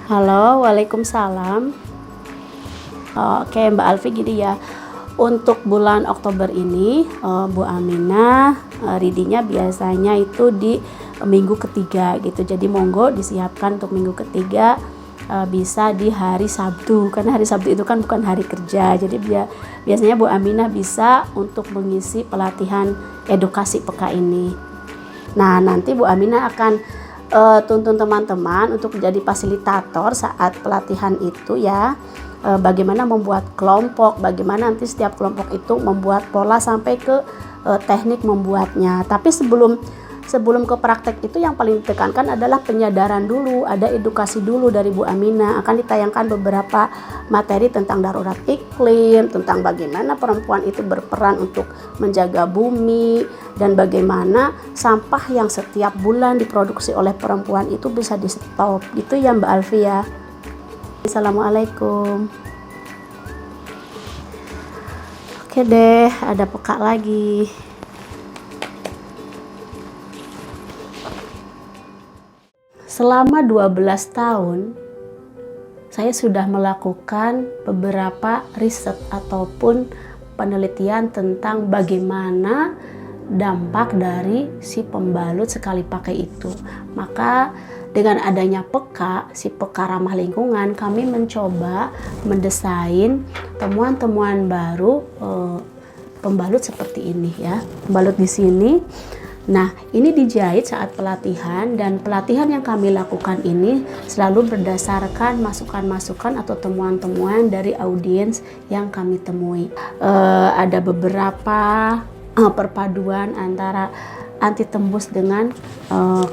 Halo, Waalaikumsalam. Oke, Mbak Alfi gini ya. Untuk bulan Oktober ini, Bu Aminah ready-nya biasanya itu di minggu ketiga gitu. Jadi monggo disiapkan untuk minggu ketiga, bisa di hari Sabtu. Karena hari Sabtu itu kan bukan hari kerja. Jadi biasanya Bu Aminah bisa untuk mengisi pelatihan edukasi PK ini. Nah, nanti Bu Aminah akan tuntun teman-teman untuk menjadi fasilitator saat pelatihan itu ya. Bagaimana membuat kelompok, bagaimana nanti setiap kelompok itu membuat pola sampai ke teknik membuatnya. Tapi sebelum ke praktek itu yang paling ditekankan adalah penyadaran dulu, ada edukasi dulu dari Bu Aminah. Akan ditayangkan beberapa materi tentang darurat iklim, tentang bagaimana perempuan itu berperan untuk menjaga bumi, dan bagaimana sampah yang setiap bulan diproduksi oleh perempuan itu bisa di stop. Gitu ya Mbak Alfi ya. Assalamualaikum. Oke deh, ada peka lagi. Selama 12 tahun saya sudah melakukan beberapa riset ataupun penelitian tentang bagaimana dampak dari si pembalut sekali pakai itu. Maka dengan adanya PK, si PK ramah lingkungan, kami mencoba mendesain temuan-temuan baru pembalut seperti ini ya. Pembalut di sini. Nah, ini dijahit saat pelatihan, dan pelatihan yang kami lakukan ini selalu berdasarkan masukan-masukan atau temuan-temuan dari audiens yang kami temui. Ada beberapa perpaduan antara anti tembus dengan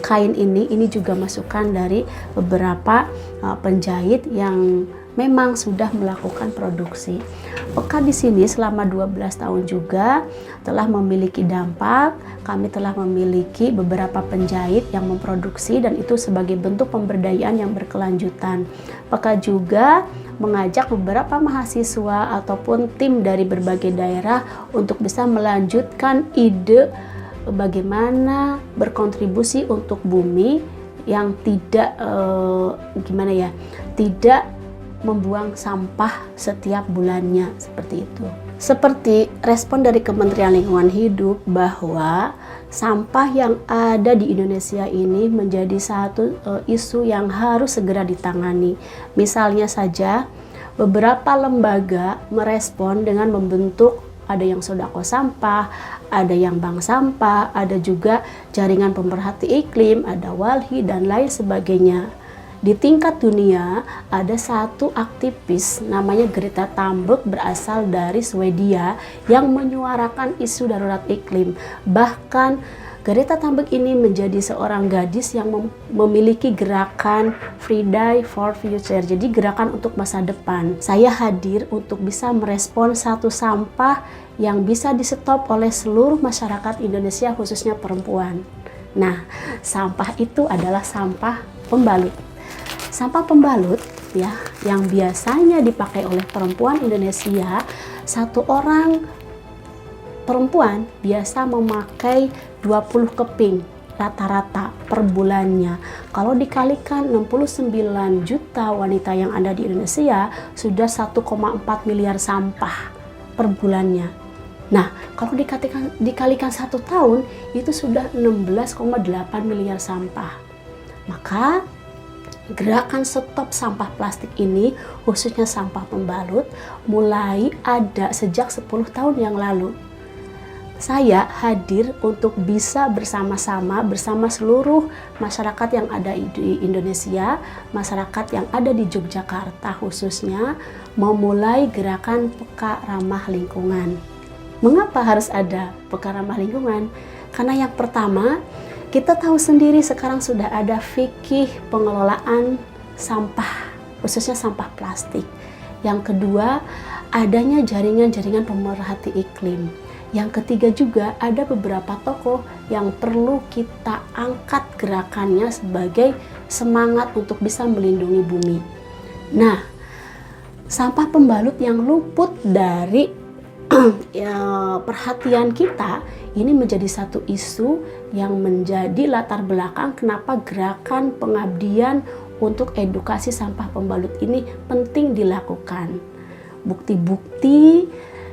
kain ini juga masukan dari beberapa penjahit yang memang sudah melakukan produksi. PK di sini selama 12 tahun juga telah memiliki dampak. Kami telah memiliki beberapa penjahit yang memproduksi, dan itu sebagai bentuk pemberdayaan yang berkelanjutan. PK juga mengajak beberapa mahasiswa ataupun tim dari berbagai daerah untuk bisa melanjutkan ide bagaimana berkontribusi untuk bumi yang tidak tidak membuang sampah setiap bulannya, seperti itu. Seperti respon dari Kementerian Lingkungan Hidup bahwa sampah yang ada di Indonesia ini menjadi satu isu yang harus segera ditangani. Misalnya saja beberapa lembaga merespon dengan membentuk, ada yang sodako sampah, ada yang bank sampah, ada juga jaringan pemerhati iklim, ada WALHI dan lain sebagainya. Di tingkat dunia ada satu aktivis namanya Greta Thunberg, berasal dari Swedia, yang menyuarakan isu darurat iklim. Bahkan Greta Thunberg ini menjadi seorang gadis yang memiliki gerakan Friday for Future, jadi gerakan untuk masa depan. Saya hadir untuk bisa merespon satu sampah yang bisa di-stop oleh seluruh masyarakat Indonesia, khususnya perempuan. Nah, sampah itu adalah sampah pembalut. Sampah pembalut ya, yang biasanya dipakai oleh perempuan Indonesia, satu orang perempuan biasa memakai 20 keping rata-rata per bulannya. Kalau dikalikan 69 juta wanita yang ada di Indonesia, sudah 1,4 miliar sampah per bulannya. Nah, kalau dikalikan 1 tahun, itu sudah 16,8 miliar sampah. Maka gerakan stop sampah plastik ini, khususnya sampah pembalut, mulai ada sejak 10 tahun yang lalu. Saya hadir untuk bisa bersama-sama bersama seluruh masyarakat yang ada di Indonesia, masyarakat yang ada di Yogyakarta khususnya, memulai gerakan PK ramah lingkungan. Mengapa harus ada PK ramah lingkungan? Karena yang pertama, kita tahu sendiri sekarang sudah ada fikih pengelolaan sampah, khususnya sampah plastik. Yang kedua, adanya jaringan-jaringan pemerhati iklim. Yang ketiga juga ada beberapa tokoh yang perlu kita angkat gerakannya sebagai semangat untuk bisa melindungi bumi. Nah, sampah pembalut yang luput dari perhatian kita ini menjadi satu isu yang menjadi latar belakang kenapa gerakan pengabdian untuk edukasi sampah pembalut ini penting dilakukan. Bukti-bukti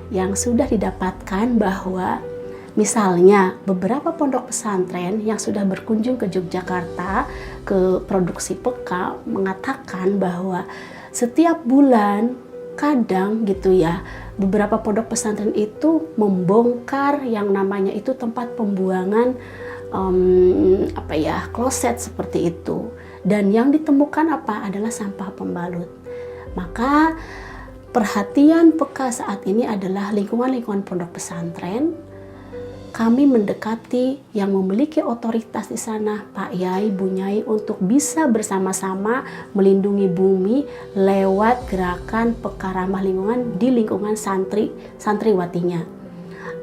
yang sudah didapatkan bahwa misalnya beberapa pondok pesantren yang sudah berkunjung ke Yogyakarta ke produksi peka mengatakan bahwa setiap bulan kadang gitu ya, beberapa pondok pesantren itu membongkar yang namanya itu tempat pembuangan kloset seperti itu, dan yang ditemukan adalah sampah pembalut. Maka perhatian peka saat ini adalah lingkungan pondok pesantren. Kami mendekati yang memiliki otoritas di sana, Pak Yai, Bu Nyai, untuk bisa bersama-sama melindungi bumi lewat gerakan peka ramah lingkungan di lingkungan santriwatinya.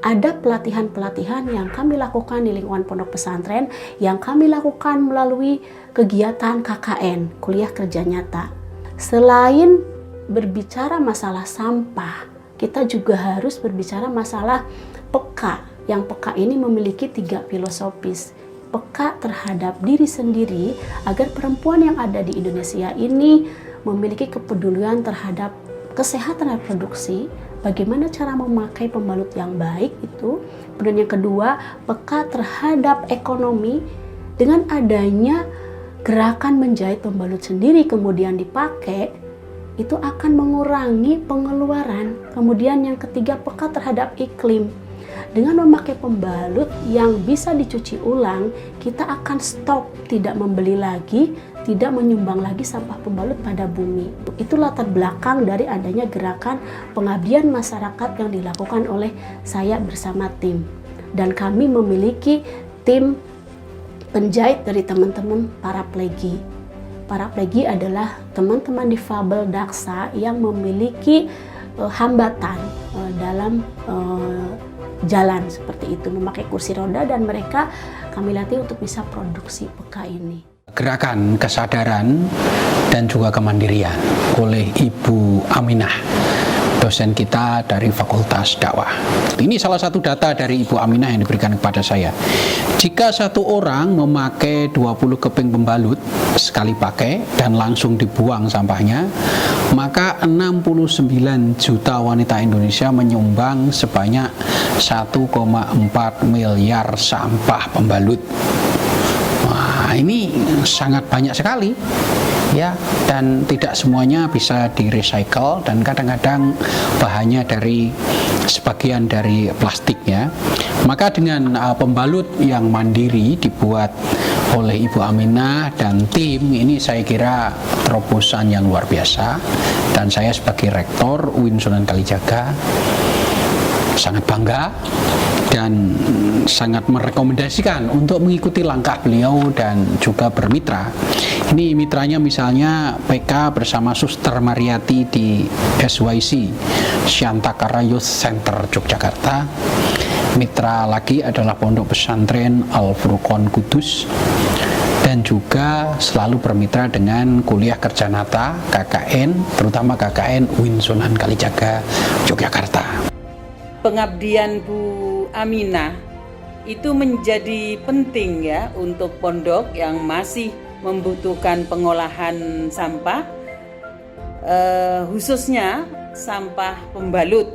Ada pelatihan-pelatihan yang kami lakukan di lingkungan pondok pesantren yang kami lakukan melalui kegiatan KKN, kuliah kerja nyata. Selain berbicara masalah sampah, kita juga harus berbicara masalah peka. Yang peka ini memiliki 3 filosofis. Peka terhadap diri sendiri agar perempuan yang ada di Indonesia ini memiliki kepedulian terhadap kesehatan reproduksi, bagaimana cara memakai pembalut yang baik itu. Kemudian yang kedua, peka terhadap ekonomi dengan adanya gerakan menjahit pembalut sendiri kemudian dipakai, itu akan mengurangi pengeluaran. Kemudian yang ketiga, peka terhadap iklim. Dengan memakai pembalut yang bisa dicuci ulang, kita akan stop, tidak membeli lagi, tidak menyumbang lagi sampah pembalut pada bumi. Itu latar belakang dari adanya gerakan pengabdian masyarakat yang dilakukan oleh saya bersama tim. Dan kami memiliki tim penjahit dari teman-teman paraplegi. Paraplegi adalah teman-teman difabel daksa yang memiliki hambatan dalam jalan seperti itu, memakai kursi roda, dan mereka kami latih untuk bisa produksi peka ini. Gerakan kesadaran dan juga kemandirian oleh Ibu Aminah, dosen kita dari Fakultas Dakwah. Ini salah satu data dari Ibu Aminah yang diberikan kepada saya. Jika satu orang memakai 20 keping pembalut sekali pakai dan langsung dibuang sampahnya, maka 69 juta wanita Indonesia menyumbang sebanyak 1,4 miliar sampah pembalut. Wah, ini sangat banyak sekali ya, dan tidak semuanya bisa di-recycle, dan kadang-kadang bahannya dari sebagian dari plastiknya. Maka dengan pembalut yang mandiri dibuat oleh Ibu Aminah dan tim ini, saya kira terobosan yang luar biasa, dan saya sebagai rektor UIN Sunan Kalijaga sangat bangga dan sangat merekomendasikan untuk mengikuti langkah beliau dan juga bermitra. Ini mitranya misalnya PK bersama Suster Mariati di SYC Syantakara Youth Center Yogyakarta. Mitra lagi adalah Pondok Pesantren Al Furqon Kudus, dan juga selalu bermitra dengan kuliah kerja nyata KKN, terutama KKN UIN Sunan Kalijaga Yogyakarta. Pengabdian Bu Aminah itu menjadi penting ya untuk pondok yang masih membutuhkan pengolahan sampah, khususnya sampah pembalut.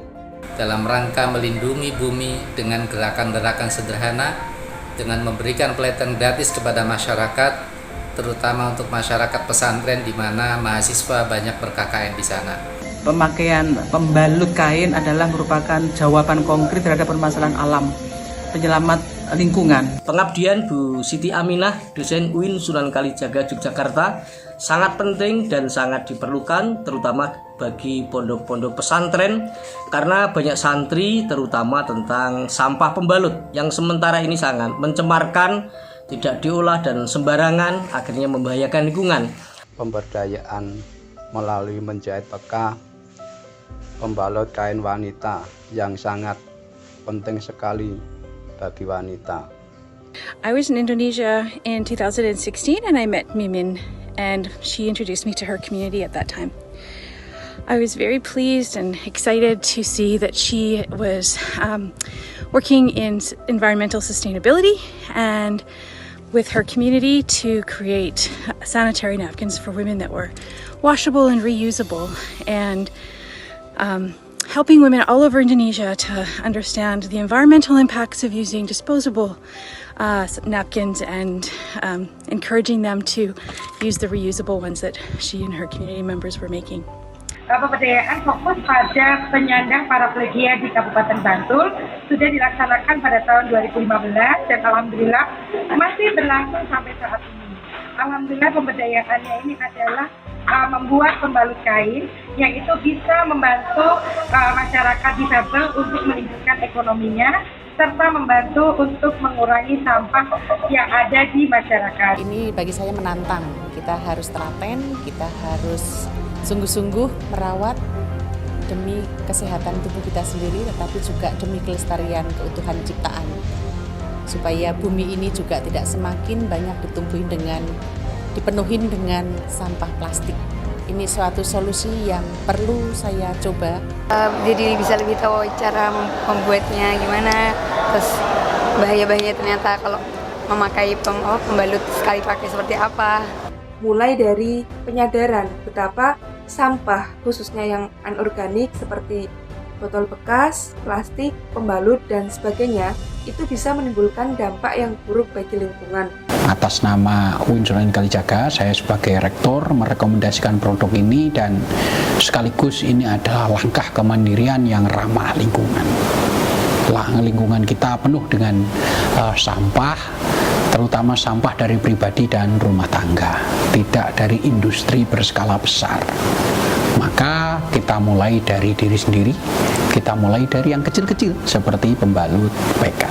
Dalam rangka melindungi bumi dengan gerakan-gerakan sederhana, dengan memberikan pelatihan gratis kepada masyarakat, terutama untuk masyarakat pesantren di mana mahasiswa banyak ber-KKN di sana. Pemakaian pembalut kain adalah merupakan jawaban konkret terhadap permasalahan alam, penyelamat lingkungan. Pengabdian Bu Siti Aminah, dosen UIN Sunan Kalijaga Yogyakarta, sangat penting dan sangat diperlukan, terutama bagi pondok-pondok pesantren, karena banyak santri terutama tentang sampah pembalut yang sementara ini sangat mencemarkan, tidak diolah dan sembarangan, akhirnya membahayakan lingkungan. Pemberdayaan melalui menjahit peka pembalut kain wanita yang sangat penting sekali bagi wanita. I was in Indonesia in 2016 and I met Mimin, and she introduced me to her community at that time. I was very pleased and excited to see that she was working in environmental sustainability and with her community to create sanitary napkins for women that were washable and reusable, and helping women all over Indonesia to understand the environmental impacts of using disposable napkins, and encouraging them to use the reusable ones that she and her community members were making. Pemberdayaan fokus pada penyandang paraplegia di Kabupaten Bantul sudah dilaksanakan pada tahun 2015 dan alhamdulillah masih berlangsung sampai saat ini. Alhamdulillah pemberdayaannya ini adalah membuat pembalut kain yang itu bisa membantu masyarakat difabel untuk meningkatkan ekonominya serta membantu untuk mengurangi sampah yang ada di masyarakat. Ini bagi saya menantang. Kita harus telaten, kita harus sungguh-sungguh merawat demi kesehatan tubuh kita sendiri, tetapi juga demi kelestarian keutuhan ciptaan. Supaya bumi ini juga tidak semakin banyak dipenuhi dengan sampah plastik. Ini suatu solusi yang perlu saya coba. Jadi bisa lebih tahu cara membuatnya gimana, terus bahaya-bahaya ternyata kalau memakai pembalut sekali pakai seperti apa. Mulai dari penyadaran betapa sampah khususnya yang anorganik seperti botol bekas, plastik, pembalut, dan sebagainya itu bisa menimbulkan dampak yang buruk bagi lingkungan. Atas nama UIN Sunan Kalijaga, saya sebagai rektor merekomendasikan produk ini, dan sekaligus ini adalah langkah kemandirian yang ramah lingkungan. Lingkungan kita penuh dengan sampah, terutama sampah dari pribadi dan rumah tangga, tidak dari industri berskala besar. Maka kita mulai dari diri sendiri, kita mulai dari yang kecil-kecil seperti pembalut PK.